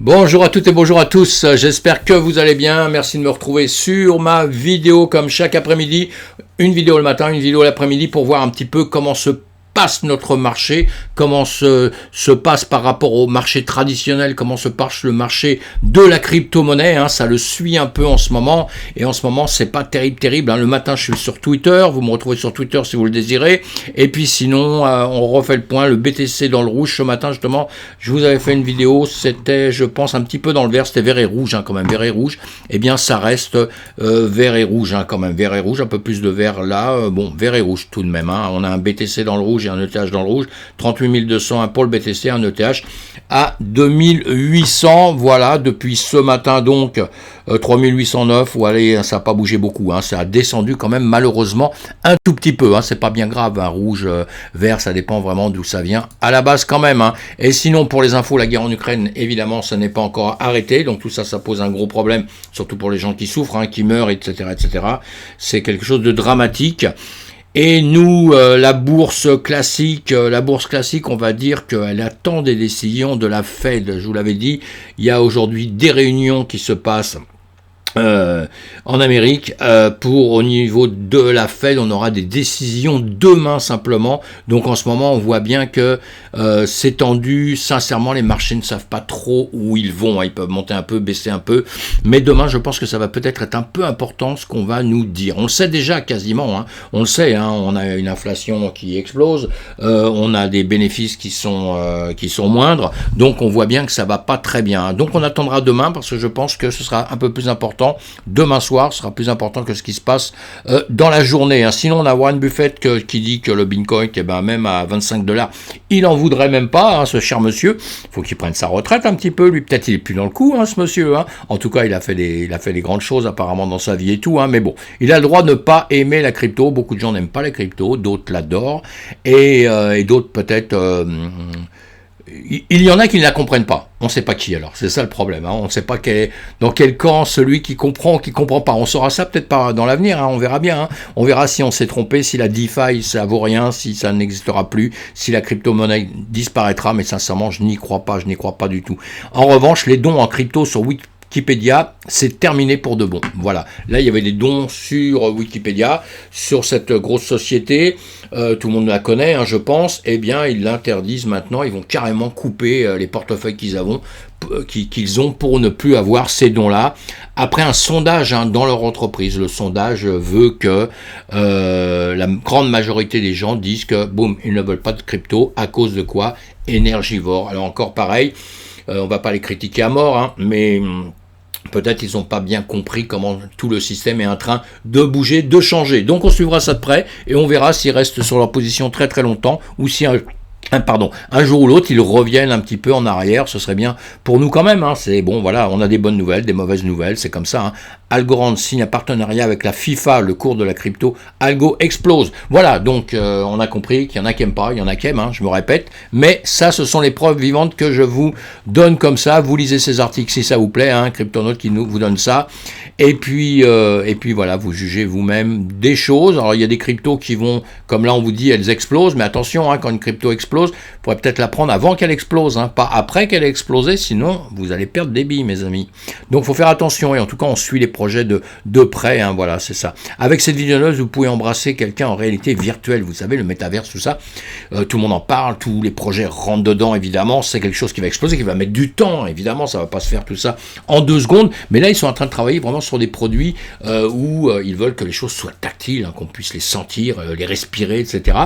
Bonjour à toutes et bonjour à tous, j'espère que vous allez bien, merci de me retrouver sur ma vidéo comme chaque après-midi, une vidéo le matin, une vidéo l'après-midi pour voir un petit peu comment se passe notre marché, comment se passe par rapport au marché traditionnel, comment se passe le marché de la crypto-monnaie, hein, ça le suit un peu en ce moment, et en ce moment c'est pas terrible, hein. Le matin je suis sur Twitter, vous me retrouvez sur Twitter si vous le désirez, et puis sinon on refait le point, le BTC dans le rouge ce matin justement, je vous avais fait une vidéo, c'était je pense un petit peu dans le vert, c'était vert et rouge hein, quand même, vert et rouge, et bien ça reste vert et rouge hein, quand même, vert et rouge, un peu plus de vert là, bon vert et rouge tout de même, hein. On a un BTC dans le rouge et un ETH dans le rouge, 38 200 pour le BTC, un ETH à 2800, voilà, depuis ce matin donc 3809, ou allez, ça n'a pas bougé beaucoup, hein, ça a descendu quand même malheureusement un tout petit peu, hein, c'est pas bien grave, hein, rouge, vert, ça dépend vraiment d'où ça vient à la base quand même, hein. Et sinon pour les infos, la guerre en Ukraine, évidemment ça n'est pas encore arrêté, donc tout ça, ça pose un gros problème, surtout pour les gens qui souffrent, hein, qui meurent, etc., c'est quelque chose de dramatique. Et nous, la bourse classique, on va dire qu'elle attend des décisions de la Fed. Je vous l'avais dit, il y a aujourd'hui des réunions qui se passent en Amérique pour au niveau de la Fed, on aura des décisions demain simplement. Donc en ce moment on voit bien que c'est tendu, sincèrement les marchés ne savent pas trop où ils vont, hein. Ils peuvent monter un peu, baisser un peu, mais demain je pense que ça va peut-être être un peu important ce qu'on va nous dire. On le sait déjà quasiment, hein. On le sait, hein. On a une inflation qui explose, on a des bénéfices qui sont moindres, donc on voit bien que ça va pas très bien, hein. Donc on attendra demain parce que je pense que ce sera un peu plus important. Demain soir sera plus important que ce qui se passe dans la journée, hein. Sinon on a Warren Buffett qui dit que le Bitcoin, même à 25 $, il en voudrait même pas, hein, ce cher monsieur. Il faut qu'il prenne sa retraite un petit peu, lui peut-être il est plus dans le coup, hein, ce monsieur, hein. En tout cas il a fait des grandes choses apparemment dans sa vie et tout, hein, mais bon, il a le droit de ne pas aimer la crypto. Beaucoup de gens n'aiment pas la crypto, d'autres l'adorent, et d'autres peut-être il y en a qui ne la comprennent pas. On ne sait pas qui alors, c'est ça le problème, hein. On ne sait pas dans quel camp celui qui comprend pas. On saura ça peut-être pas dans l'avenir, hein. On verra bien, hein. On verra si on s'est trompé, si la DeFi ça vaut rien, si ça n'existera plus, si la crypto-monnaie disparaîtra, mais sincèrement je n'y crois pas du tout. En revanche, les dons en crypto sur Wikipédia, c'est terminé pour de bon. Voilà. Là, il y avait des dons sur Wikipédia, sur cette grosse société. Tout le monde la connaît, hein, je pense. Eh bien, ils l'interdisent maintenant. Ils vont carrément couper les portefeuilles qu'ils ont pour ne plus avoir ces dons-là. Après un sondage, hein, dans leur entreprise, le sondage veut que la grande majorité des gens disent que, boum, ils ne veulent pas de crypto. À cause de quoi? Énergivore. Alors encore pareil, on va pas les critiquer à mort, hein, mais peut-être ils n'ont pas bien compris comment tout le système est en train de bouger, de changer. Donc on suivra ça de près et on verra s'ils restent sur leur position très très longtemps ou si un jour ou l'autre, ils reviennent un petit peu en arrière, ce serait bien pour nous quand même, hein. C'est bon, voilà, on a des bonnes nouvelles, des mauvaises nouvelles, c'est comme ça, hein. Algorand signe un partenariat avec la FIFA, le cours de la crypto, Algo explose. Voilà, donc on a compris qu'il y en a qui aiment pas, il y en a qui aiment, hein, je me répète, mais ça, ce sont les preuves vivantes que je vous donne comme ça. Vous lisez ces articles si ça vous plaît, hein, Cryptonautes qui vous donne ça, et puis voilà, vous jugez vous-même des choses. Alors il y a des cryptos qui vont, comme là on vous dit, elles explosent, mais attention, hein, quand une crypto explose, vous pourrez peut-être la prendre avant qu'elle explose, hein, pas après qu'elle ait explosé, sinon vous allez perdre des billes, mes amis. Donc il faut faire attention, et en tout cas on suit les projets de près, hein, voilà, c'est ça. Avec cette vidéo, vous pouvez embrasser quelqu'un en réalité virtuelle, vous savez, le métaverse, tout ça, tout le monde en parle, tous les projets rentrent dedans, évidemment, c'est quelque chose qui va exploser, qui va mettre du temps, évidemment, ça va pas se faire tout ça en 2 secondes, mais là ils sont en train de travailler vraiment sur des produits où ils veulent que les choses soient tactiles, hein, qu'on puisse les sentir, les respirer, etc.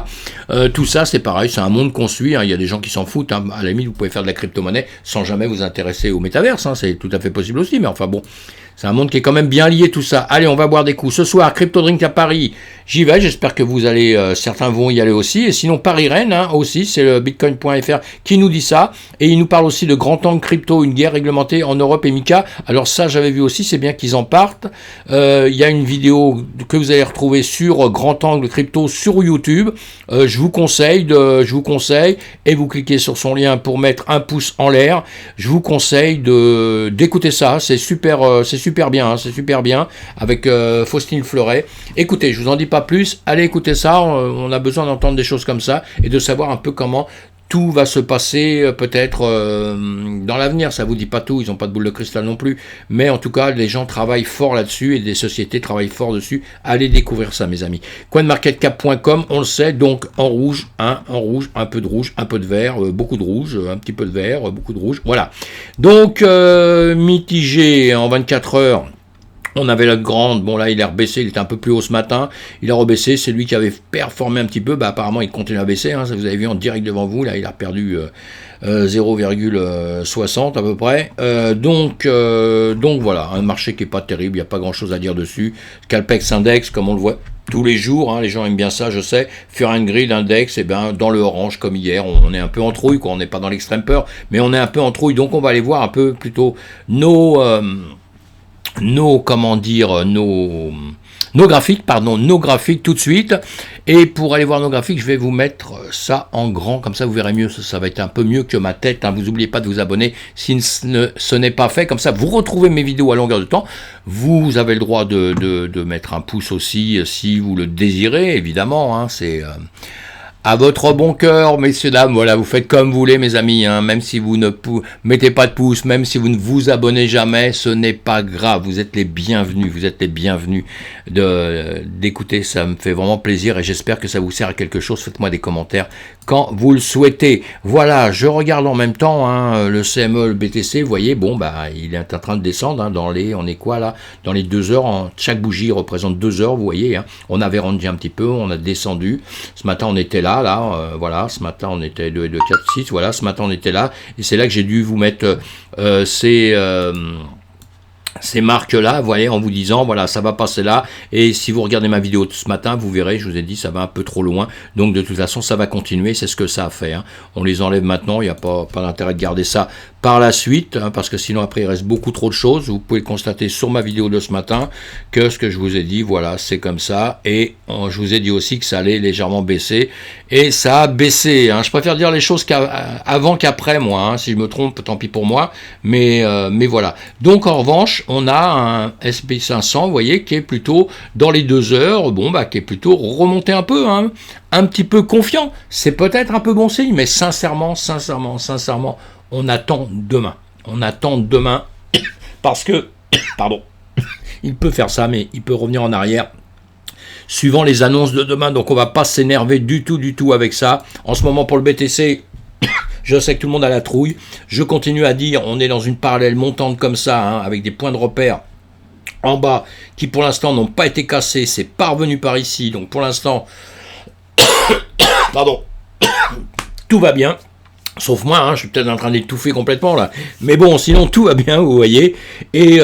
Tout ça, c'est pareil, c'est un monde qu'on suit, hein. Il y a des gens qui s'en foutent, hein. À la limite, vous pouvez faire de la crypto-monnaie sans jamais vous intéresser au métaverse, hein. C'est tout à fait possible aussi, mais enfin bon, c'est un monde qui est quand même bien lié tout ça. Allez, on va boire des coups. Ce soir, Crypto Drink à Paris, j'y vais, j'espère que vous allez, certains vont y aller aussi. Et sinon, Paris-Rennes, hein, aussi, c'est le Bitcoin.fr qui nous dit ça. Et il nous parle aussi de Grand Angle Crypto, une guerre réglementée en Europe et Mika. Alors ça, j'avais vu aussi, c'est bien qu'ils en partent. Il y a une vidéo que vous allez retrouver sur Grand Angle Crypto sur YouTube. Je vous conseille, et vous cliquez sur son lien pour mettre un pouce en l'air. Je vous conseille d'écouter ça, c'est super bien, hein, c'est super bien, avec Faustine Fleuret. Écoutez, je vous en dis pas plus, allez écouter ça, on a besoin d'entendre des choses comme ça, et de savoir un peu comment tout va se passer peut-être dans l'avenir. Ça vous dit pas tout, ils n'ont pas de boule de cristal non plus. Mais en tout cas, les gens travaillent fort là-dessus et des sociétés travaillent fort dessus. Allez découvrir ça, mes amis. Coinmarketcap.com, on le sait, donc en rouge, un peu de rouge, un peu de vert, beaucoup de rouge, un petit peu de vert, beaucoup de rouge. Voilà. Donc, mitigé en 24 heures. On avait la grande, bon là il est rebaissé, il était un peu plus haut ce matin, il a rebaissé, c'est lui qui avait performé un petit peu, apparemment il continue à baisser, ça vous avez vu en direct devant vous, là il a perdu 0,60 à peu près, donc voilà, un marché qui n'est pas terrible, il n'y a pas grand chose à dire dessus. Calpex Index, comme on le voit tous les jours, les gens aiment bien ça, je sais. Fear and Greed Index, dans le orange comme hier, on est un peu en trouille, on n'est pas dans l'extrême peur, mais on est un peu en trouille, donc on va aller voir un peu plutôt nos graphiques tout de suite. Et pour aller voir nos graphiques, je vais vous mettre ça en grand, comme ça vous verrez mieux, ça va être un peu mieux que ma tête, vous n'oubliez pas de vous abonner si ce n'est pas fait, comme ça vous retrouvez mes vidéos à longueur de temps. Vous avez le droit de mettre un pouce aussi si vous le désirez, évidemment, c'est à votre bon cœur, messieurs, dames, voilà, vous faites comme vous voulez, mes amis, même si vous ne mettez pas de pouce, même si vous ne vous abonnez jamais, ce n'est pas grave, vous êtes les bienvenus, d'écouter, ça me fait vraiment plaisir et j'espère que ça vous sert à quelque chose, faites-moi des commentaires quand vous le souhaitez. Voilà, je regarde en même temps, le CME, le BTC, vous voyez, il est en train de descendre, on est quoi là, dans les 2 heures, chaque bougie représente 2 heures, vous voyez, on avait rendu un petit peu, on a descendu, ce matin on était là, voilà, ce matin on était 2, 4, 6, voilà, ce matin on était là, et c'est là que j'ai dû vous mettre ces marques-là, vous voyez, en vous disant, voilà, ça va passer là, et si vous regardez ma vidéo de ce matin, vous verrez, je vous ai dit, ça va un peu trop loin, donc de toute façon, ça va continuer, c'est ce que ça a fait, on les enlève maintenant, il n'y a pas d'intérêt de garder ça par la suite, parce que sinon, après, il reste beaucoup trop de choses, vous pouvez constater sur ma vidéo de ce matin, que ce que je vous ai dit, voilà, c'est comme ça, et je vous ai dit aussi que ça allait légèrement baisser, et ça a baissé, je préfère dire les choses avant qu'après, moi, si je me trompe, tant pis pour moi, mais voilà. Donc, en revanche, on a un SP500, vous voyez, qui est plutôt dans les 2 heures, qui est plutôt remonté un peu, un petit peu confiant. C'est peut-être un peu bon signe, mais sincèrement, on attend demain. Parce que, pardon, il peut faire ça, mais il peut revenir en arrière suivant les annonces de demain. Donc on va pas s'énerver du tout avec ça. En ce moment, pour le BTC, je sais que tout le monde a la trouille. Je continue à dire, on est dans une parallèle montante comme ça, avec des points de repère en bas qui pour l'instant n'ont pas été cassés. C'est pas revenu par ici. Donc pour l'instant, pardon, tout va bien. Sauf moi, je suis peut-être en train d'étouffer complètement là. Mais bon, sinon tout va bien, vous voyez. Et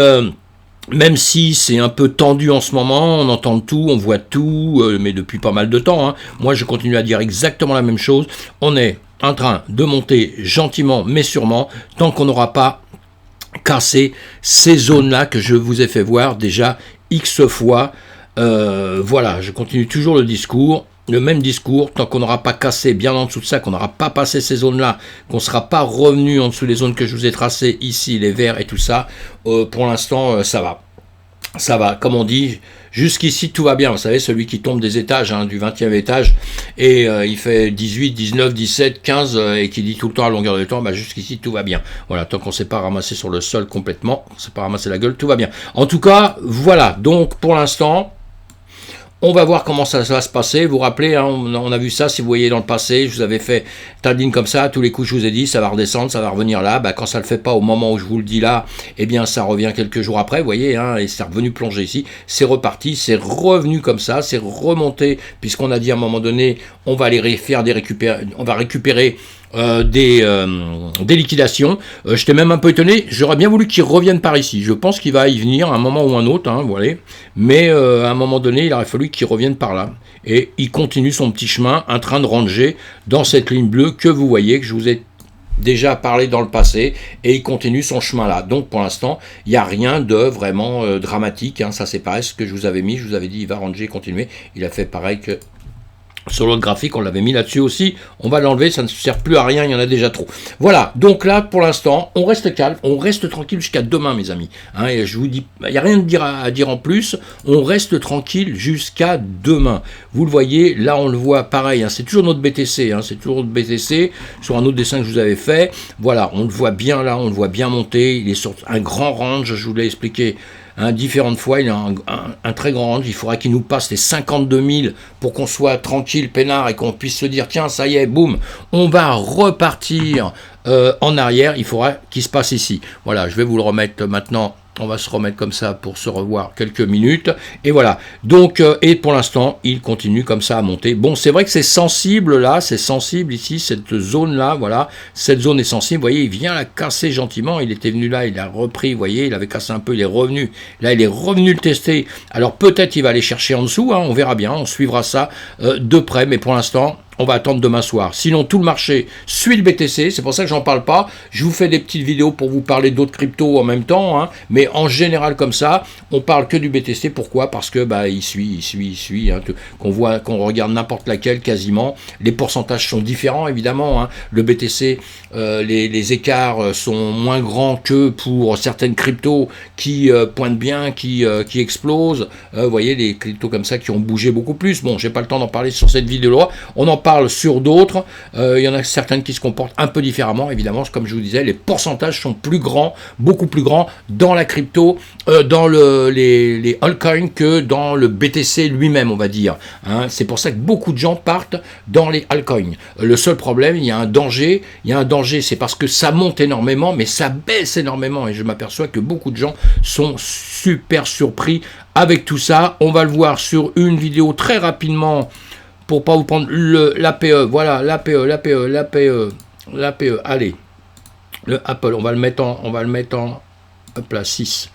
même si c'est un peu tendu en ce moment, on entend tout, on voit tout, mais depuis pas mal de temps. Moi, je continue à dire exactement la même chose. On est en train de monter gentiment, mais sûrement, tant qu'on n'aura pas cassé ces zones-là que je vous ai fait voir déjà X fois. Voilà, je continue toujours le même discours, tant qu'on n'aura pas cassé bien en dessous de ça, qu'on n'aura pas passé ces zones-là, qu'on ne sera pas revenu en dessous des zones que je vous ai tracées ici, les verts et tout ça, pour l'instant, ça va. Ça va, comme on dit, jusqu'ici tout va bien. Vous savez, celui qui tombe des étages, du 20e étage, et il fait 18, 19, 17, 15, et qui dit tout le temps à longueur de temps, jusqu'ici tout va bien. Voilà, tant qu'on ne s'est pas ramassé sur le sol complètement, on ne s'est pas ramassé la gueule, tout va bien. En tout cas, voilà, donc pour l'instant, on va voir comment ça va se passer. Vous vous rappelez, on a vu ça, si vous voyez dans le passé, je vous avais fait trading comme ça, tous les coups je vous ai dit, ça va redescendre, ça va revenir là. Quand ça ne le fait pas au moment où je vous le dis là, eh bien ça revient quelques jours après, vous voyez, et c'est revenu plonger ici, c'est reparti, c'est revenu comme ça, c'est remonté, puisqu'on a dit à un moment donné, on va aller faire on va récupérer des liquidations. J'étais même un peu étonné, j'aurais bien voulu qu'il revienne par ici. Je pense qu'il va y venir à un moment ou un autre, voilà. Mais à un moment donné, il aurait fallu qu'il revienne par là. Et il continue son petit chemin, en train de ranger dans cette ligne bleue que vous voyez, que je vous ai déjà parlé dans le passé, et il continue son chemin là. Donc pour l'instant, il n'y a rien de vraiment dramatique. Ça c'est pareil, ce que je vous avais mis, je vous avais dit, il va ranger, continuer. Il a fait pareil que Sur l'autre graphique, on l'avait mis là-dessus aussi. On va l'enlever, ça ne sert plus à rien, il y en a déjà trop. Voilà, donc là, pour l'instant, on reste calme, on reste tranquille jusqu'à demain, mes amis. Hein, et je vous dis, il n'y a rien à dire en plus. On reste tranquille jusqu'à demain. Vous le voyez, là, on le voit pareil. Hein, c'est toujours notre BTC. Hein, c'est toujours notre BTC sur un autre dessin que je vous avais fait. Voilà, on le voit bien là, on le voit bien monter. Il est sur un grand range, je vous l'ai expliqué. Différentes fois, il a un très grand range, il faudra qu'il nous passe les 52 000 pour qu'on soit tranquille, peinard, et qu'on puisse se dire, tiens, ça y est, boum, on va repartir en arrière, il faudra qu'il se passe ici. Voilà, je vais vous le remettre maintenant. On va se remettre comme ça pour se revoir quelques minutes. Et voilà. Donc, et pour l'instant, il continue comme ça à monter. Bon, c'est vrai que c'est sensible là, c'est sensible ici, cette zone-là, voilà. Cette zone est sensible. Vous voyez, il vient la casser gentiment. Il était venu là, il a repris, vous voyez, il avait cassé un peu, il est revenu. Là, il est revenu le tester. Alors, peut-être il va aller chercher en dessous, hein, on verra bien, on suivra ça de près. Mais pour l'instant, on va attendre demain soir. Sinon, tout le marché suit le BTC. C'est pour ça que j'en parle pas. Je vous fais des petites vidéos pour vous parler d'autres cryptos en même temps. Hein. Mais en général, comme ça, on parle que du BTC. Pourquoi? Parce que bah, il suit. Hein. Qu'on regarde n'importe laquelle, quasiment. Les pourcentages sont différents, évidemment. Hein. Le BTC, les écarts sont moins grands que pour certaines cryptos qui pointent bien, qui explosent. Vous voyez, les cryptos comme ça qui ont bougé beaucoup plus. Bon, j'ai pas le temps d'en parler sur cette vidéo-là. On en parle sur d'autres, il y en a certaines qui se comportent un peu différemment, évidemment, comme je vous disais, les pourcentages sont plus grands, beaucoup plus grands dans la crypto, dans les altcoins que dans le BTC lui-même, on va dire. Hein. C'est pour ça que beaucoup de gens partent dans les altcoins. Le seul problème, il y a un danger, c'est parce que ça monte énormément, mais ça baisse énormément, et je m'aperçois que beaucoup de gens sont super surpris avec tout ça. On va le voir sur une vidéo très rapidement, pour pas vous prendre l'APE, voilà, l'APE, allez, le Apple, on va le mettre en hop là, 6.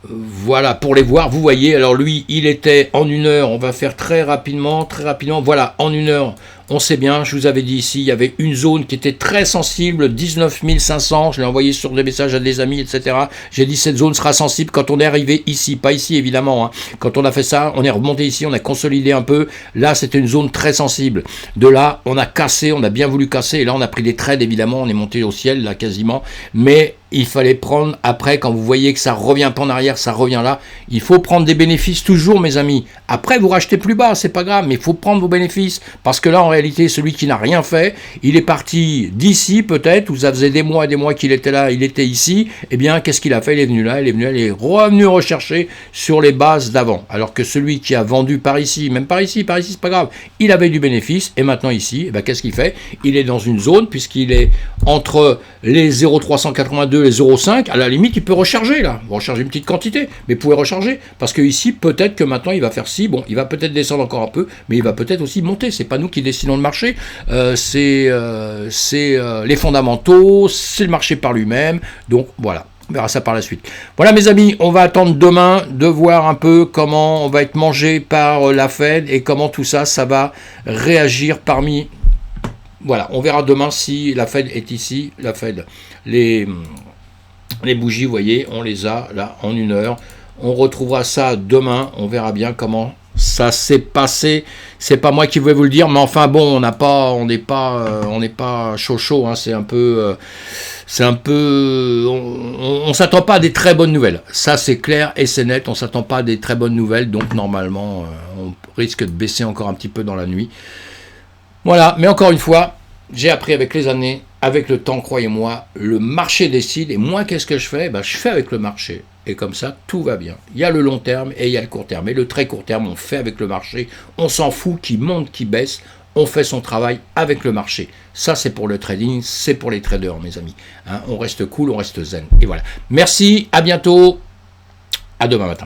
Voilà, pour les voir, vous voyez, alors lui, il était en 1 heure, on va faire très rapidement, voilà, en 1 heure, on sait bien, je vous avais dit ici, il y avait une zone qui était très sensible, 19 500, je l'ai envoyé sur des messages à des amis, etc. J'ai dit, cette zone sera sensible quand on est arrivé ici, pas ici évidemment, hein. Quand on a fait ça, on est remonté ici, on a consolidé un peu, là c'était une zone très sensible, de là, on a cassé, on a bien voulu casser, et là on a pris des trades évidemment, on est monté au ciel là quasiment, mais il fallait prendre après, quand vous voyez que ça revient pas en arrière, ça revient là, il faut prendre des bénéfices toujours mes amis, après vous rachetez plus bas, c'est pas grave, mais il faut prendre vos bénéfices, parce que là en réalité, celui qui n'a rien fait, il est parti d'ici peut-être, où ça faisait des mois et des mois qu'il était là, il était ici, et bien qu'est-ce qu'il a fait? Il est venu là, il est revenu rechercher sur les bases d'avant, alors que celui qui a vendu par ici, même par ici c'est pas grave, il avait du bénéfice, et maintenant ici, et bien qu'est-ce qu'il fait? Il est dans une zone, puisqu'il est entre les 0,382 et les 0,5, à la limite il peut recharger là, recharger une petite quantité, mais vous pouvez recharger, parce que ici peut-être que maintenant il va faire ci, bon il va peut-être descendre encore un peu, mais il va peut-être aussi monter, c'est pas nous qui décidons le marché, c'est les fondamentaux, c'est le marché par lui-même, donc voilà. On verra ça par la suite. Voilà mes amis, on va attendre demain de voir un peu comment on va être mangé par la Fed et comment tout ça, ça va réagir parmi... Voilà, on verra demain si la Fed est ici, la Fed. Les bougies, vous voyez, on les a là en 1 heure. On retrouvera ça demain, on verra bien comment ça s'est passé. C'est pas moi qui vais vous le dire, mais enfin bon, on n'est pas chaud, hein, c'est un peu, on s'attend pas à des très bonnes nouvelles. Ça c'est clair et c'est net, on s'attend pas à des très bonnes nouvelles, donc normalement, on risque de baisser encore un petit peu dans la nuit. Voilà, mais encore une fois, j'ai appris avec les années, avec le temps, croyez-moi, le marché décide, et moi qu'est-ce que je fais? Ben, je fais avec le marché. Et comme ça, tout va bien. Il y a le long terme et il y a le court terme. Et le très court terme, on fait avec le marché. On s'en fout qui monte, qui baisse. On fait son travail avec le marché. Ça, c'est pour le trading, c'est pour les traders, mes amis. Hein, on reste cool, on reste zen. Et voilà. Merci, à bientôt. À demain matin.